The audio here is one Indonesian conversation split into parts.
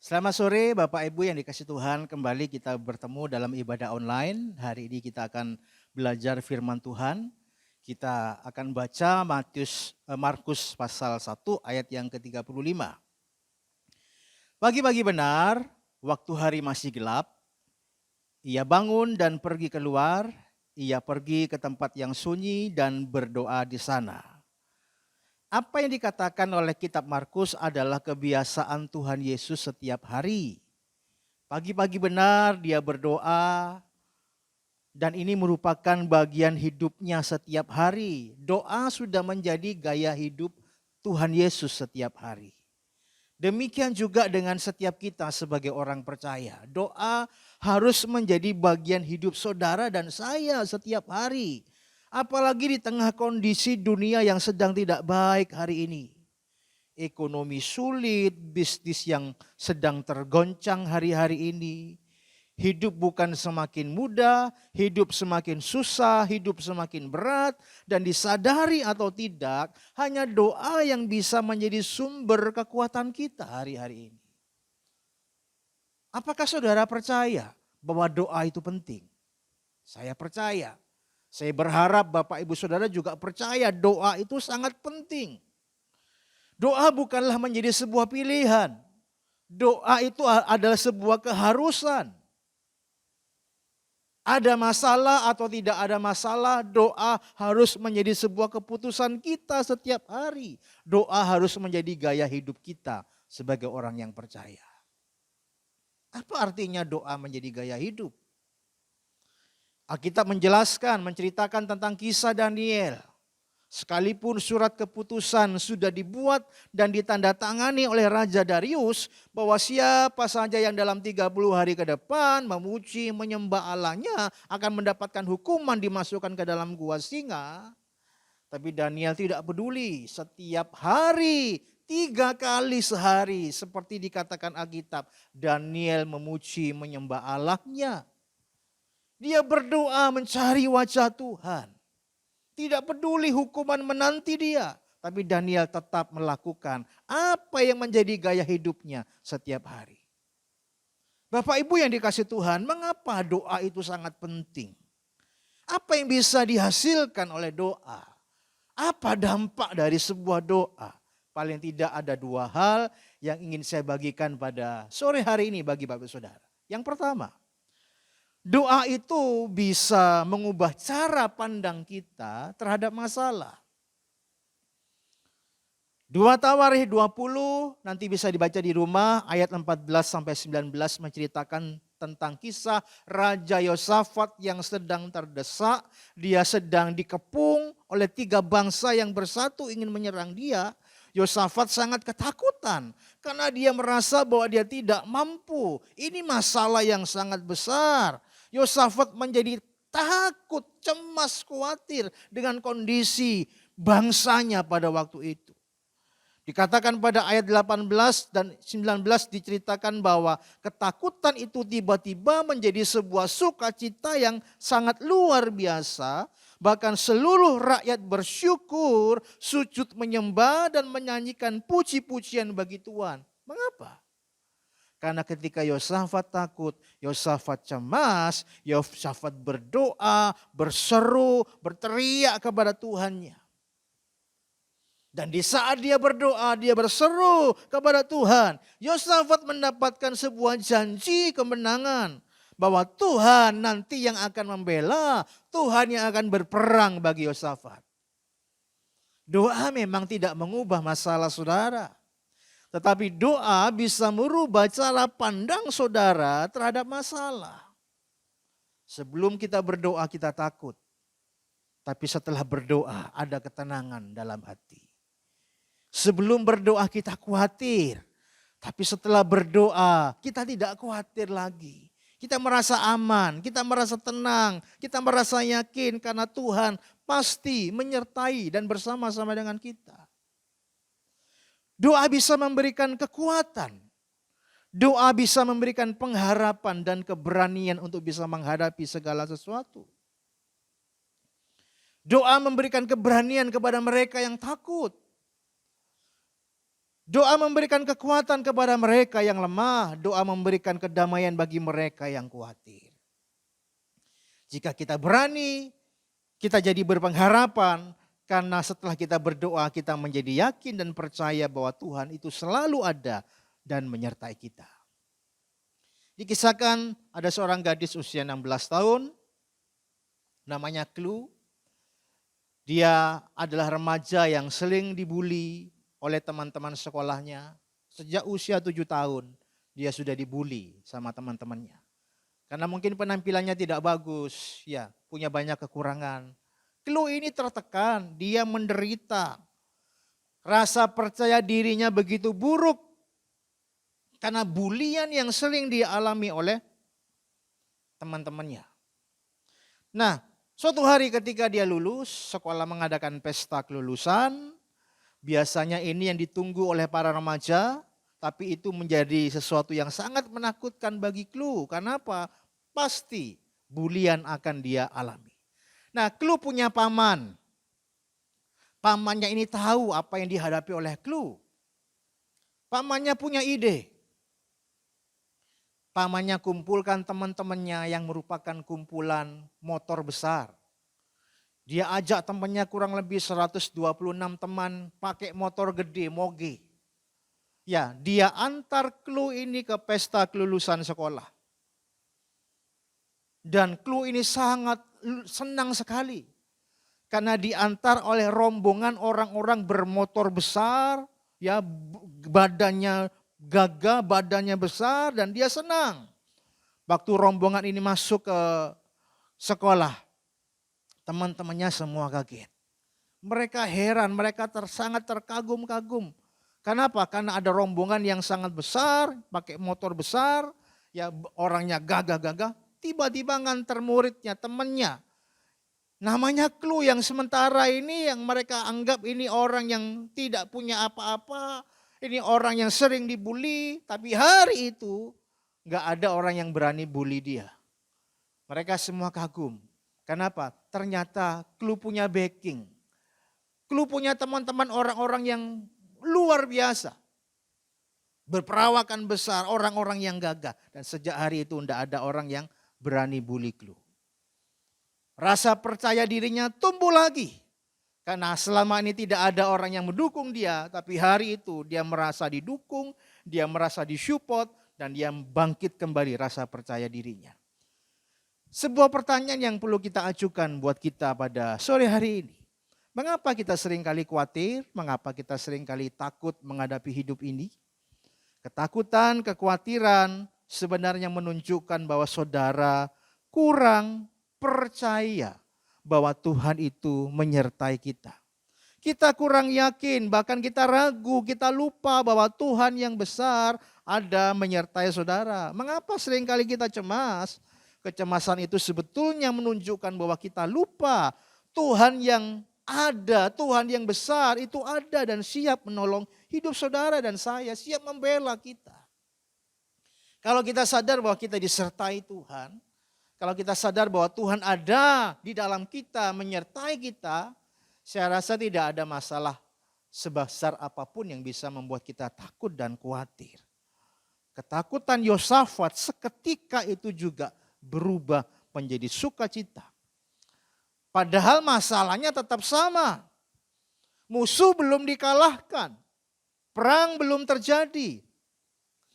Selamat sore Bapak Ibu yang dikasih Tuhan, kembali kita bertemu dalam ibadah online. Hari ini kita akan belajar firman Tuhan. Kita akan baca Markus pasal 1 ayat yang ke-35. Pagi-pagi benar, waktu hari masih gelap, ia bangun dan pergi keluar, ia pergi ke tempat yang sunyi dan berdoa di sana. Apa yang dikatakan oleh kitab Markus adalah kebiasaan Tuhan Yesus setiap hari. Pagi-pagi benar dia berdoa, dan ini merupakan bagian hidupnya setiap hari. Doa sudah menjadi gaya hidup Tuhan Yesus setiap hari. Demikian juga dengan setiap kita sebagai orang percaya. Doa harus menjadi bagian hidup saudara dan saya setiap hari. Apalagi di tengah kondisi dunia yang sedang tidak baik hari ini. Ekonomi sulit, bisnis yang sedang tergoncang hari-hari ini. Hidup bukan semakin mudah, hidup semakin susah, hidup semakin berat. Dan disadari atau tidak, hanya doa yang bisa menjadi sumber kekuatan kita hari-hari ini. Apakah saudara percaya bahwa doa itu penting? Saya percaya. Saya berharap Bapak Ibu Saudara juga percaya doa itu sangat penting. Doa bukanlah menjadi sebuah pilihan. Doa itu adalah sebuah keharusan. Ada masalah atau tidak ada masalah, doa harus menjadi sebuah keputusan kita setiap hari. Doa harus menjadi gaya hidup kita sebagai orang yang percaya. Apa artinya doa menjadi gaya hidup? Alkitab menjelaskan, menceritakan tentang kisah Daniel. Sekalipun surat keputusan sudah dibuat dan ditandatangani oleh Raja Darius bahwa siapa saja yang dalam 30 hari ke depan memuji menyembah Allahnya akan mendapatkan hukuman dimasukkan ke dalam gua singa. Tapi Daniel tidak peduli, setiap hari 3 kali sehari seperti dikatakan Alkitab, Daniel memuji menyembah Allahnya. Dia berdoa mencari wajah Tuhan. Tidak peduli hukuman menanti dia. Tapi Daniel tetap melakukan apa yang menjadi gaya hidupnya setiap hari. Bapak Ibu yang dikasih Tuhan, mengapa doa itu sangat penting? Apa yang bisa dihasilkan oleh doa? Apa dampak dari sebuah doa? Paling tidak ada 2 hal yang ingin saya bagikan pada sore hari ini bagi Bapak Saudara. Yang pertama, doa itu bisa mengubah cara pandang kita terhadap masalah. 2 Tawarikh 20 nanti bisa dibaca di rumah, ayat 14 sampai 19 menceritakan tentang kisah Raja Yosafat yang sedang terdesak. Dia sedang dikepung oleh 3 bangsa yang bersatu ingin menyerang dia. Yosafat sangat ketakutan karena dia merasa bahwa dia tidak mampu. Ini masalah yang sangat besar. Yosafat menjadi takut, cemas, khawatir dengan kondisi bangsanya pada waktu itu. Dikatakan pada ayat 18 dan 19 diceritakan bahwa ketakutan itu tiba-tiba menjadi sebuah sukacita yang sangat luar biasa. Bahkan seluruh rakyat bersyukur, sujud menyembah dan menyanyikan puji-pujian bagi Tuhan. Mengapa? Karena ketika Yosafat takut, Yosafat cemas, Yosafat berdoa, berseru, berteriak kepada Tuhannya. Dan di saat dia berdoa, dia berseru kepada Tuhan, Yosafat mendapatkan sebuah janji kemenangan. Bahwa Tuhan nanti yang akan membela, Tuhan yang akan berperang bagi Yosafat. Doa memang tidak mengubah masalah saudara. Tetapi doa bisa merubah cara pandang saudara terhadap masalah. Sebelum kita berdoa kita takut. Tapi setelah berdoa ada ketenangan dalam hati. Sebelum berdoa kita khawatir. Tapi setelah berdoa kita tidak khawatir lagi. Kita merasa aman, kita merasa tenang, kita merasa yakin karena Tuhan pasti menyertai dan bersama-sama dengan kita. Doa bisa memberikan kekuatan. Doa bisa memberikan pengharapan dan keberanian untuk bisa menghadapi segala sesuatu. Doa memberikan keberanian kepada mereka yang takut. Doa memberikan kekuatan kepada mereka yang lemah. Doa memberikan kedamaian bagi mereka yang khawatir. Jika kita berani, kita jadi berpengharapan. Karena setelah kita berdoa, kita menjadi yakin dan percaya bahwa Tuhan itu selalu ada dan menyertai kita. Dikisahkan ada seorang gadis usia 16 tahun, namanya Clue. Dia adalah remaja yang sering dibully oleh teman-teman sekolahnya. Sejak usia 7 tahun dia sudah dibully sama teman-temannya. Karena mungkin penampilannya tidak bagus, ya, punya banyak kekurangan. Clue ini tertekan, dia menderita. Rasa percaya dirinya begitu buruk karena bulian yang sering dialami oleh teman-temannya. Nah, suatu hari ketika dia lulus, sekolah mengadakan pesta kelulusan. Biasanya ini yang ditunggu oleh para remaja, tapi itu menjadi sesuatu yang sangat menakutkan bagi Clue. Karena apa? Pasti bulian akan dia alami. Nah, Clue punya paman. Pamannya ini tahu apa yang dihadapi oleh Clue. Pamannya punya ide. Pamannya kumpulkan teman-temannya yang merupakan kumpulan motor besar. Dia ajak temannya kurang lebih 126 teman pakai motor gede, moge. Ya, dia antar Clue ini ke pesta kelulusan sekolah. Dan Clue ini sangat senang sekali. Karena diantar oleh rombongan orang-orang bermotor besar, ya badannya gagah, badannya besar dan dia senang. Waktu rombongan ini masuk ke sekolah, teman-temannya semua kaget. Mereka heran, mereka sangat terkagum-kagum. Kenapa? Karena ada rombongan yang sangat besar, pakai motor besar, ya orangnya gagah-gagah. Tiba-tiba nganter muridnya, temannya. Namanya Clue yang sementara ini yang mereka anggap ini orang yang tidak punya apa-apa. Ini orang yang sering dibully. Tapi hari itu gak ada orang yang berani bully dia. Mereka semua kagum. Kenapa? Ternyata Clue punya backing. Clue punya teman-teman orang-orang yang luar biasa. Berperawakan besar, orang-orang yang gagah. Dan sejak hari itu tidak ada orang yang berani bully Clue. Rasa percaya dirinya tumbuh lagi. Karena selama ini tidak ada orang yang mendukung dia. Tapi hari itu dia merasa didukung, dia merasa disupport. Dan dia bangkit kembali rasa percaya dirinya. Sebuah pertanyaan yang perlu kita ajukan buat kita pada sore hari ini. Mengapa kita seringkali khawatir? Mengapa kita seringkali takut menghadapi hidup ini? Ketakutan, kekhawatiran sebenarnya menunjukkan bahwa saudara kurang percaya bahwa Tuhan itu menyertai kita. Kita kurang yakin, bahkan kita ragu, kita lupa bahwa Tuhan yang besar ada menyertai saudara. Mengapa seringkali kita cemas? Kecemasan itu sebetulnya menunjukkan bahwa kita lupa Tuhan yang ada, Tuhan yang besar itu ada dan siap menolong hidup saudara dan saya, siap membela kita. Kalau kita sadar bahwa kita disertai Tuhan, kalau kita sadar bahwa Tuhan ada di dalam kita, menyertai kita, saya rasa tidak ada masalah sebesar apapun yang bisa membuat kita takut dan khawatir. Ketakutan Yosafat seketika itu juga berubah menjadi sukacita. Padahal masalahnya tetap sama. Musuh belum dikalahkan. Perang belum terjadi.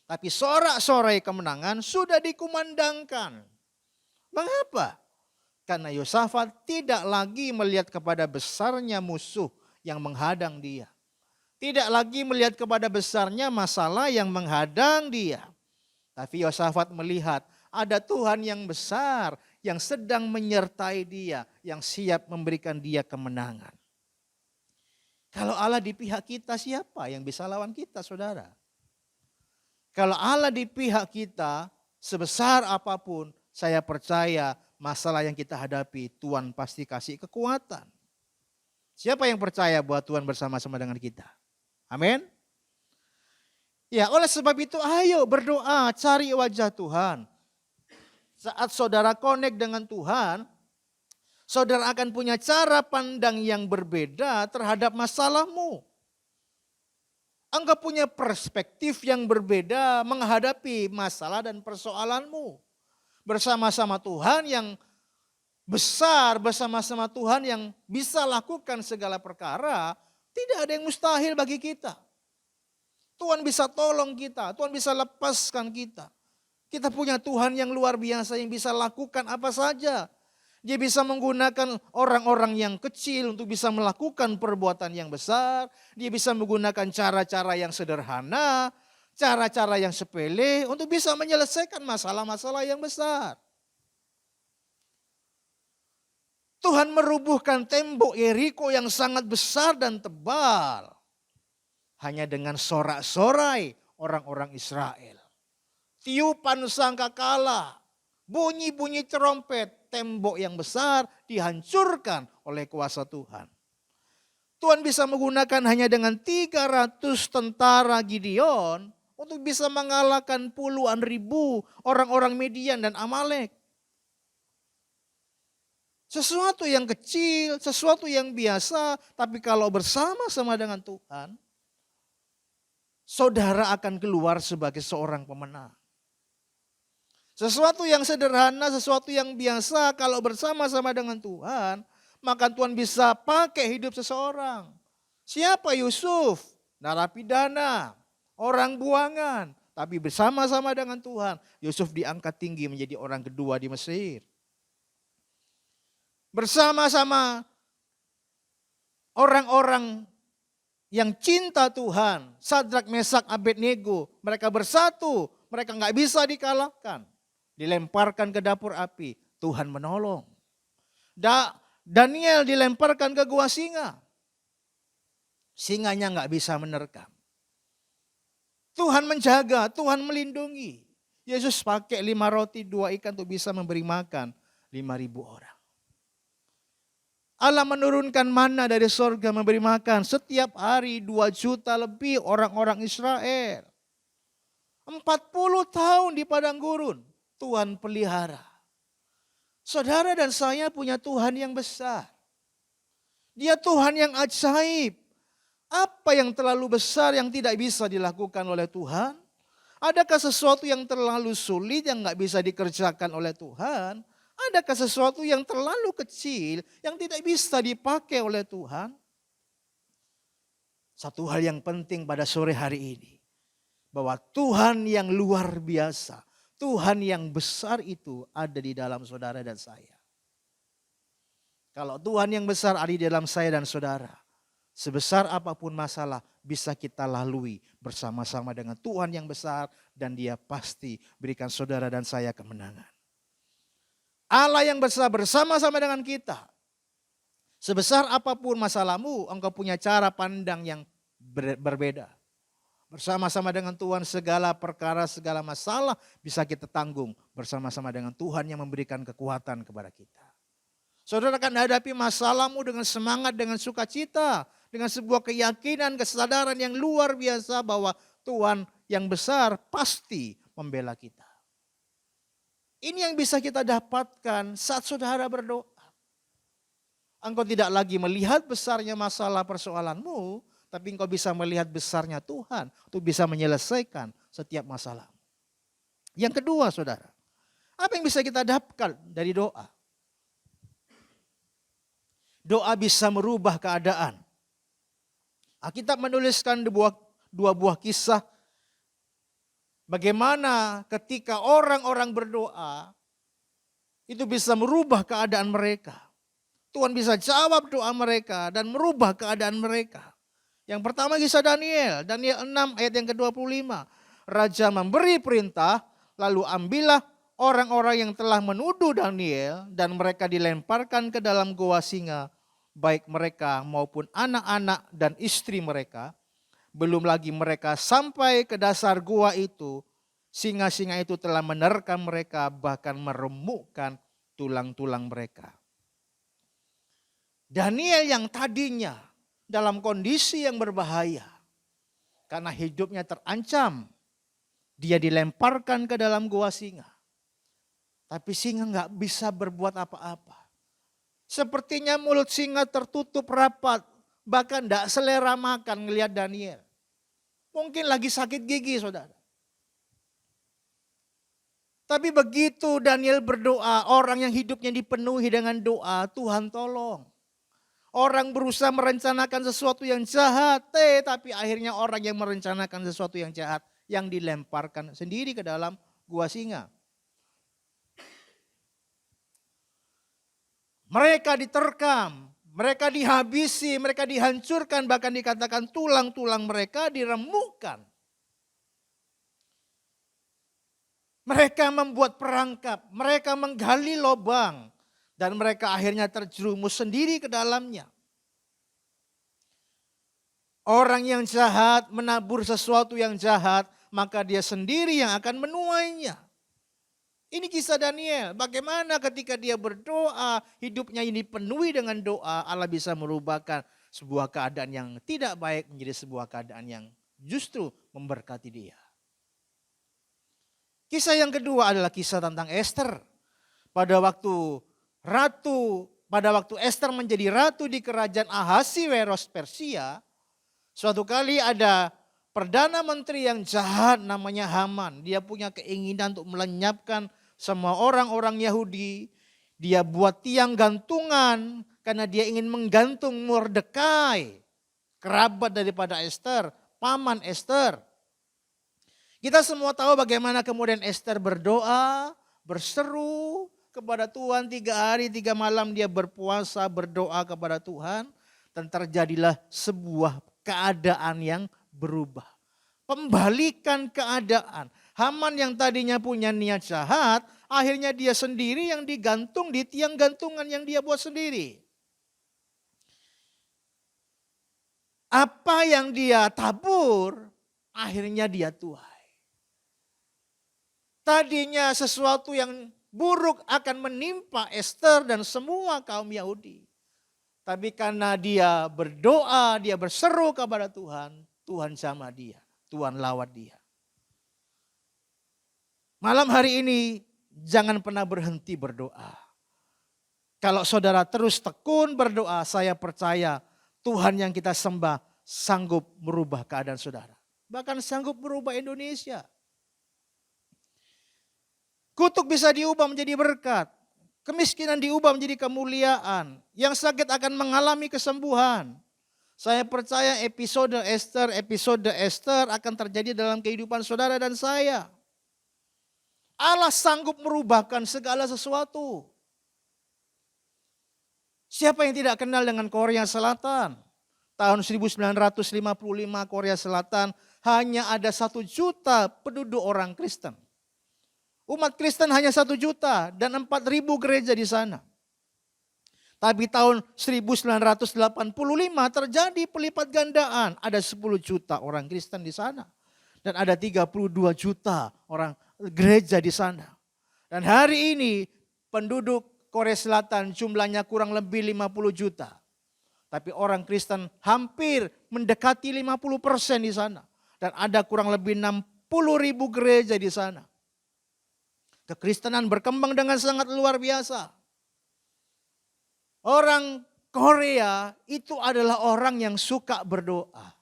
Tapi sorak-sorai kemenangan sudah dikumandangkan. Mengapa? Karena Yosafat tidak lagi melihat kepada besarnya musuh yang menghadang dia. Tidak lagi melihat kepada besarnya masalah yang menghadang dia. Tapi Yosafat melihat ada Tuhan yang besar yang sedang menyertai dia, yang siap memberikan dia kemenangan. Kalau Allah di pihak kita, siapa yang bisa lawan kita, saudara? Kalau Allah di pihak kita, sebesar apapun, saya percaya masalah yang kita hadapi, Tuhan pasti kasih kekuatan. Siapa yang percaya bahwa Tuhan bersama-sama dengan kita? Amin. Ya, oleh sebab itu ayo berdoa, cari wajah Tuhan. Saat saudara connect dengan Tuhan, saudara akan punya cara pandang yang berbeda terhadap masalahmu. Engkau punya perspektif yang berbeda menghadapi masalah dan persoalanmu. Bersama-sama Tuhan yang besar, bersama-sama Tuhan yang bisa lakukan segala perkara, tidak ada yang mustahil bagi kita. Tuhan bisa tolong kita, Tuhan bisa lepaskan kita. Kita punya Tuhan yang luar biasa yang bisa lakukan apa saja. Dia bisa menggunakan orang-orang yang kecil untuk bisa melakukan perbuatan yang besar. Dia bisa menggunakan cara-cara yang sederhana, cara-cara yang sepele untuk bisa menyelesaikan masalah-masalah yang besar. Tuhan merubuhkan tembok Yeriko yang sangat besar dan tebal. Hanya dengan sorak-sorai orang-orang Israel. Tiupan sangkakala, bunyi-bunyi trompet, tembok yang besar dihancurkan oleh kuasa Tuhan. Tuhan bisa menggunakan hanya dengan 300 tentara Gideon untuk bisa mengalahkan puluhan ribu orang-orang Midian dan Amalek. Sesuatu yang kecil, sesuatu yang biasa, tapi kalau bersama-sama dengan Tuhan, saudara akan keluar sebagai seorang pemenang. Sesuatu yang sederhana, sesuatu yang biasa, kalau bersama-sama dengan Tuhan, maka Tuhan bisa pakai hidup seseorang. Siapa Yusuf? Narapidana, orang buangan. Tapi bersama-sama dengan Tuhan, Yusuf diangkat tinggi menjadi orang kedua di Mesir. Bersama-sama orang-orang yang cinta Tuhan, Sadrak, Mesak, Abednego, mereka bersatu, mereka nggak bisa dikalahkan. Dilemparkan ke dapur api, Tuhan menolong. Daniel dilemparkan ke gua singa. Singanya nggak bisa menerkam. Tuhan menjaga, Tuhan melindungi. Yesus pakai 5 roti 2 ikan untuk bisa memberi makan 5.000 orang. Allah menurunkan mana dari sorga memberi makan setiap hari 2 juta lebih orang-orang Israel. 40 tahun di padang gurun. Tuhan pelihara. Saudara dan saya punya Tuhan yang besar. Dia Tuhan yang ajaib. Apa yang terlalu besar yang tidak bisa dilakukan oleh Tuhan? Adakah sesuatu yang terlalu sulit yang gak bisa dikerjakan oleh Tuhan? Adakah sesuatu yang terlalu kecil yang tidak bisa dipakai oleh Tuhan? Satu hal yang penting pada sore hari ini. Bahwa Tuhan yang luar biasa. Tuhan yang besar itu ada di dalam saudara dan saya. Kalau Tuhan yang besar ada di dalam saya dan saudara, sebesar apapun masalah bisa kita lalui bersama-sama dengan Tuhan yang besar dan Dia pasti berikan saudara dan saya kemenangan. Allah yang besar bersama-sama dengan kita. Sebesar apapun masalahmu, engkau punya cara pandang yang berbeda. Bersama-sama dengan Tuhan segala perkara, segala masalah bisa kita tanggung bersama-sama dengan Tuhan yang memberikan kekuatan kepada kita. Saudara akan hadapi masalahmu dengan semangat, dengan sukacita, dengan sebuah keyakinan, kesadaran yang luar biasa bahwa Tuhan yang besar pasti membela kita. Ini yang bisa kita dapatkan saat saudara berdoa. Engkau tidak lagi melihat besarnya masalah persoalanmu, tapi engkau bisa melihat besarnya Tuhan untuk bisa menyelesaikan setiap masalah. Yang kedua saudara, apa yang bisa kita dapatkan dari doa? Doa bisa merubah keadaan. Alkitab menuliskan dua buah kisah. Bagaimana ketika orang-orang berdoa, itu bisa merubah keadaan mereka. Tuhan bisa jawab doa mereka dan merubah keadaan mereka. Yang pertama kisah Daniel 6 ayat yang ke-25. Raja memberi perintah, lalu ambillah orang-orang yang telah menuduh Daniel dan mereka dilemparkan ke dalam goa singa, baik mereka maupun anak-anak dan istri mereka. Belum lagi mereka sampai ke dasar goa itu, singa-singa itu telah menerkam mereka bahkan meremukkan tulang-tulang mereka. Daniel yang tadinya dalam kondisi yang berbahaya. Karena hidupnya terancam. Dia dilemparkan ke dalam goa singa. Tapi singa gak bisa berbuat apa-apa. Sepertinya mulut singa tertutup rapat. Bahkan gak selera makan ngelihat Daniel. Mungkin lagi sakit gigi, saudara. Tapi begitu Daniel berdoa, orang yang hidupnya dipenuhi dengan doa, Tuhan tolong. Orang berusaha merencanakan sesuatu yang jahat, tapi akhirnya orang yang merencanakan sesuatu yang jahat yang dilemparkan sendiri ke dalam gua singa. Mereka diterkam, mereka dihabisi, mereka dihancurkan, bahkan dikatakan tulang-tulang mereka diremukkan. Mereka membuat perangkap, mereka menggali lubang, dan mereka akhirnya terjerumus sendiri ke dalamnya. Orang yang jahat menabur sesuatu yang jahat, maka dia sendiri yang akan menuainya. Ini kisah Daniel, bagaimana ketika dia berdoa, hidupnya ini penuhi dengan doa, Allah bisa merubahkan sebuah keadaan yang tidak baik menjadi sebuah keadaan yang justru memberkati dia. Kisah yang kedua adalah kisah tentang Esther. Pada waktu Esther menjadi ratu di kerajaan Ahasiweros Persia, suatu kali ada perdana menteri yang jahat namanya Haman. Dia punya keinginan untuk melenyapkan semua orang-orang Yahudi. Dia buat tiang gantungan karena dia ingin menggantung Mordekai, kerabat daripada Esther, paman Esther. Kita semua tahu bagaimana kemudian Esther berdoa, berseru kepada Tuhan 3 hari 3 malam dia berpuasa, berdoa kepada Tuhan. Dan terjadilah sebuah keadaan yang berubah. Pembalikan keadaan. Haman yang tadinya punya niat jahat, akhirnya dia sendiri yang digantung di tiang gantungan yang dia buat sendiri. Apa yang dia tabur, akhirnya dia tuai. Tadinya sesuatu yang buruk akan menimpa Esther dan semua kaum Yahudi. Tapi karena dia berdoa, dia berseru kepada Tuhan, Tuhan sama dia, Tuhan lawat dia. Malam hari ini jangan pernah berhenti berdoa. Kalau saudara terus tekun berdoa, saya percaya Tuhan yang kita sembah sanggup merubah keadaan saudara. Bahkan sanggup merubah Indonesia. Kutuk bisa diubah menjadi berkat. Kemiskinan diubah menjadi kemuliaan. Yang sakit akan mengalami kesembuhan. Saya percaya episode Esther akan terjadi dalam kehidupan saudara dan saya. Allah sanggup merubahkan segala sesuatu. Siapa yang tidak kenal dengan Korea Selatan? Tahun 1955 Korea Selatan hanya ada 1 juta penduduk orang Kristen. Umat Kristen hanya 1 juta dan 4.000 gereja di sana. Tapi tahun 1985 terjadi pelipat gandaan. Ada 10 juta orang Kristen di sana. Dan ada 32 juta orang gereja di sana. Dan hari ini penduduk Korea Selatan jumlahnya kurang lebih 50 juta. Tapi orang Kristen hampir mendekati 50% di sana. Dan ada kurang lebih 60.000 gereja di sana. Kekristenan berkembang dengan sangat luar biasa. Orang Korea itu adalah orang yang suka berdoa.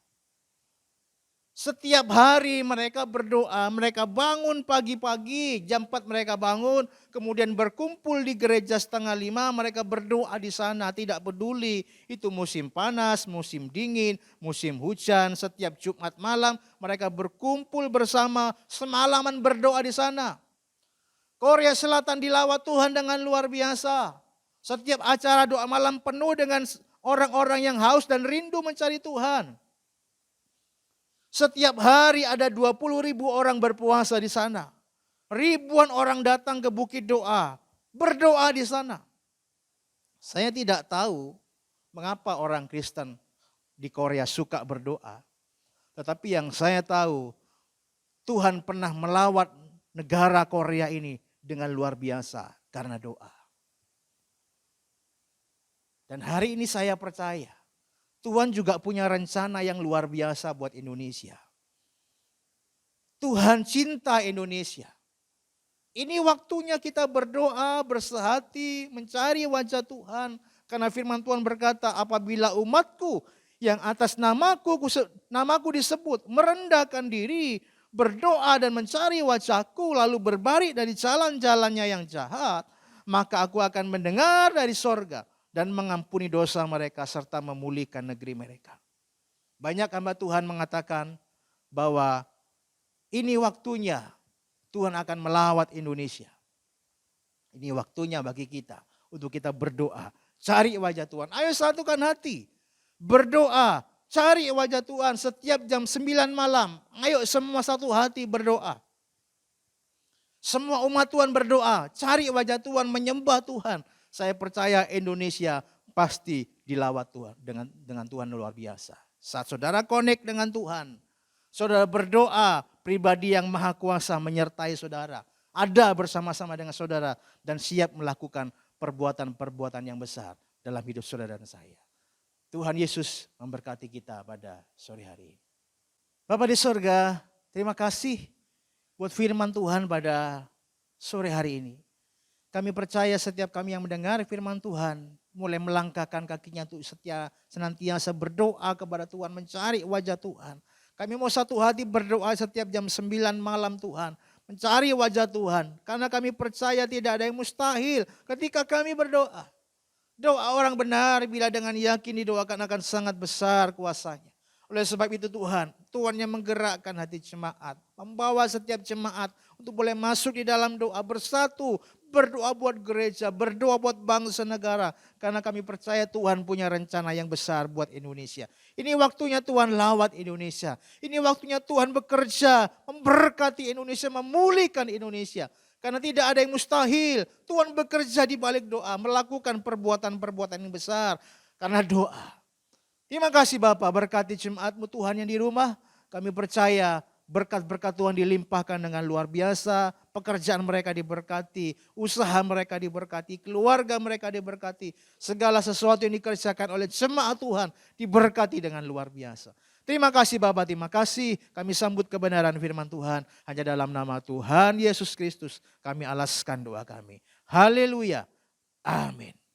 Setiap hari mereka berdoa, mereka bangun pagi-pagi, jam 4 mereka bangun, kemudian berkumpul di gereja 4:30, mereka berdoa di sana, tidak peduli itu musim panas, musim dingin, musim hujan, setiap Jumat malam mereka berkumpul bersama, semalaman berdoa di sana. Korea Selatan dilawat Tuhan dengan luar biasa. Setiap acara doa malam penuh dengan orang-orang yang haus dan rindu mencari Tuhan. Setiap hari ada 20.000 orang berpuasa di sana. Ribuan orang datang ke bukit doa, berdoa di sana. Saya tidak tahu mengapa orang Kristen di Korea suka berdoa. Tetapi yang saya tahu, Tuhan pernah melawat negara Korea ini dengan luar biasa karena doa. Dan hari ini saya percaya, Tuhan juga punya rencana yang luar biasa buat Indonesia. Tuhan cinta Indonesia. Ini waktunya kita berdoa, bersehati, mencari wajah Tuhan. Karena firman Tuhan berkata, apabila umatku yang atas namaku disebut, merendahkan diri, berdoa dan mencari wajahku, lalu berbalik dari jalan-jalannya yang jahat, maka aku akan mendengar dari sorga dan mengampuni dosa mereka serta memulihkan negeri mereka. Banyak hamba Tuhan mengatakan bahwa ini waktunya Tuhan akan melawat Indonesia. Ini waktunya bagi kita untuk kita berdoa, cari wajah Tuhan. Ayo satukan hati, berdoa, cari wajah Tuhan setiap jam 9 malam. Ayo semua satu hati berdoa. Semua umat Tuhan berdoa, cari wajah Tuhan, menyembah Tuhan. Saya percaya Indonesia pasti dilawat Tuhan dengan Tuhan luar biasa. Saat saudara connect dengan Tuhan, saudara berdoa, pribadi yang maha kuasa menyertai saudara. Ada bersama-sama dengan saudara dan siap melakukan perbuatan-perbuatan yang besar dalam hidup saudara dan saya. Tuhan Yesus memberkati kita pada sore hari ini. Bapa di sorga, terima kasih buat firman Tuhan pada sore hari ini. Kami percaya setiap kami yang mendengar firman Tuhan, mulai melangkahkan kakinya untuk senantiasa berdoa kepada Tuhan, mencari wajah Tuhan. Kami mau satu hati berdoa setiap jam 9 malam Tuhan, mencari wajah Tuhan. Karena kami percaya tidak ada yang mustahil ketika kami berdoa. Doa orang benar bila dengan yakin didoakan akan sangat besar kuasanya. Oleh sebab itu Tuhan yang menggerakkan hati jemaat, membawa setiap jemaat untuk boleh masuk di dalam doa bersatu, berdoa buat gereja, berdoa buat bangsa negara. Karena kami percaya Tuhan punya rencana yang besar buat Indonesia. Ini waktunya Tuhan lawat Indonesia. Ini waktunya Tuhan bekerja, memberkati Indonesia, memulihkan Indonesia. Karena tidak ada yang mustahil. Tuhan bekerja di balik doa, melakukan perbuatan-perbuatan yang besar. Karena doa. Terima kasih Bapak, berkati jemaat-Mu Tuhan yang di rumah. Kami percaya berkat-berkat Tuhan dilimpahkan dengan luar biasa. Pekerjaan mereka diberkati, usaha mereka diberkati, keluarga mereka diberkati. Segala sesuatu yang dikerjakan oleh jemaat Tuhan diberkati dengan luar biasa. Terima kasih Bapak, terima kasih. Kami sambut kebenaran firman Tuhan. Hanya dalam nama Tuhan Yesus Kristus kami alaskan doa kami. Haleluya. Amin.